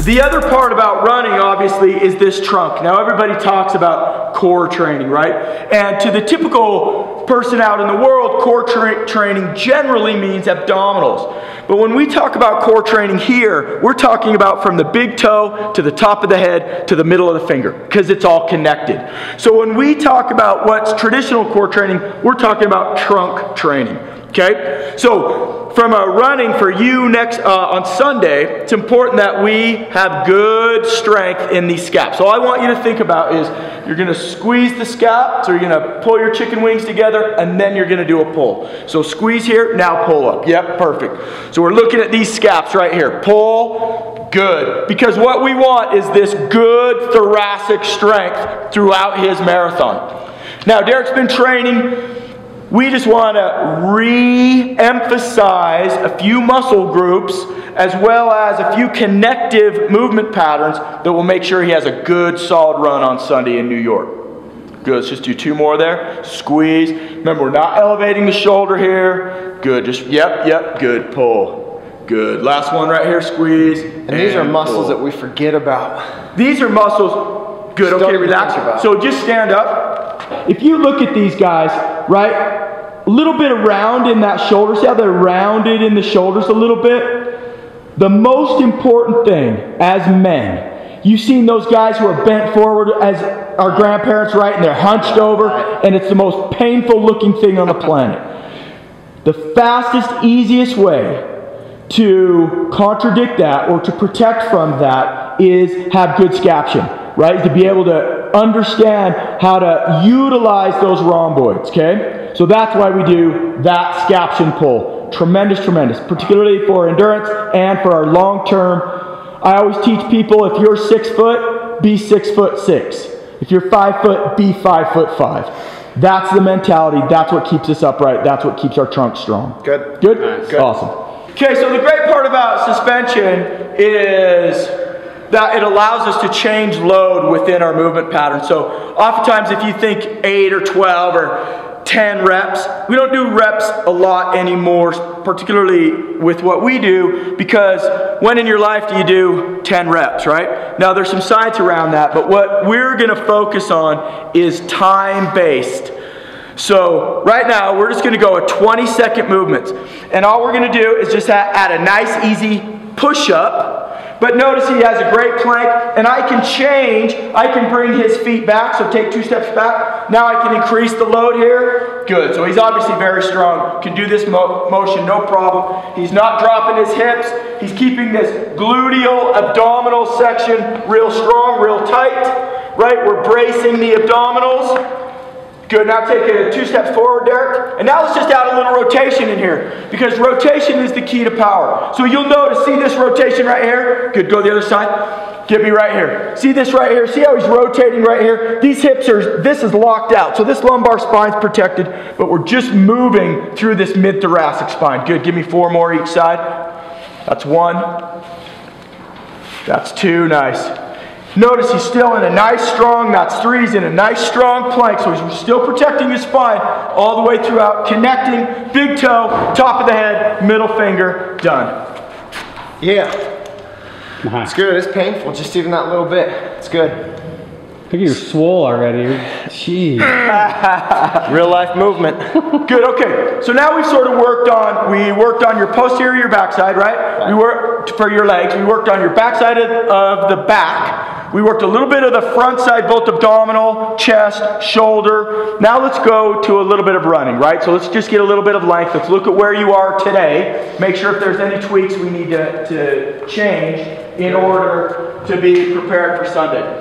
The other part about running, obviously, is this trunk. Now, everybody talks about core training, right? And to the typical person out in the world, core training generally means abdominals. But when we talk about core training here, we're talking about from the big toe to the top of the head to the middle of the finger, because it's all connected. So when we talk about what's traditional core training, we're talking about trunk training. Okay, so from a running for you next on Sunday, it's important that we have good strength in these scaps. So all I want you to think about is you're going to squeeze the scap, so you're going to pull your chicken wings together, and then you're going to do a pull. So squeeze here, now pull up. Yep, perfect. So we're looking at these scaps right here. Pull, good. Because what we want is this good thoracic strength throughout his marathon. Now, Derek's been training. We just want to re-emphasize a few muscle groups as well as a few connective movement patterns that will make sure he has a good solid run on Sunday in New York. Good, let's just do 2 more there. Squeeze. Remember, we're not elevating the shoulder here. Good, just, yep, good, pull. Good, last one right here, squeeze. And these are muscles that we forget about. These are muscles, good, okay, relax. So just stand up. If you look at these guys, right, a little bit of round in that shoulder. See how they're rounded in the shoulders a little bit? The most important thing as men, you've seen those guys who are bent forward as our grandparents, right? And they're hunched over, and it's the most painful looking thing on the planet. The fastest, easiest way to contradict that or to protect from that is have good scaption, right? To be able to understand how to utilize those rhomboids, okay? So that's why we do that scaption pull. Tremendous, particularly for endurance and for our long term. I always teach people, if you're 6 foot, be 6'6". If you're 5 foot, be 5'5". That's the mentality. That's what keeps us upright. That's what keeps our trunk strong. Good? Nice. Awesome. Okay, so the great part about suspension is that it allows us to change load within our movement pattern. So oftentimes if you think 8 or 12 or 10 reps, we don't do reps a lot anymore, particularly with what we do, because when in your life do you do 10 reps, right? Now there's some science around that, but what we're going to focus on is time-based. So right now we're just going to go at 20-second movements, and all we're going to do is just add a nice easy push-up. But notice he has a great plank, and I can change. I can bring his feet back, so take 2 steps back. Now I can increase the load here. Good, so he's obviously very strong. Can do this motion, no problem. He's not dropping his hips. He's keeping this gluteal abdominal section real strong, real tight. Right, we're bracing the abdominals. Good, now take it 2 steps forward, Derek. And now let's just add a little rotation in here, because rotation is the key to power. So you'll notice, see this rotation right here? Good, go the other side. Get me right here. See this right here? See how he's rotating right here? These hips are, this is locked out. So this lumbar spine's protected, but we're just moving through this mid-thoracic spine. Good, give me 4 more each side. That's 1. That's 2, nice. Notice he's still in a nice strong, that's 3, he's in a nice strong plank, so he's still protecting his spine all the way throughout, connecting, big toe, top of the head, middle finger, done. Yeah. Nice. It's good, it's painful, just even that little bit. It's good. I think you're swole already. Jeez. Real life movement. Good, okay. So now we've sort of worked on your posterior backside, right? We worked for your legs. We worked on your backside of the back. We worked a little bit of the front side, both abdominal, chest, shoulder. Now let's go to a little bit of running, right? So let's just get a little bit of length. Let's look at where you are today. Make sure if there's any tweaks we need to change in order to be prepared for Sunday.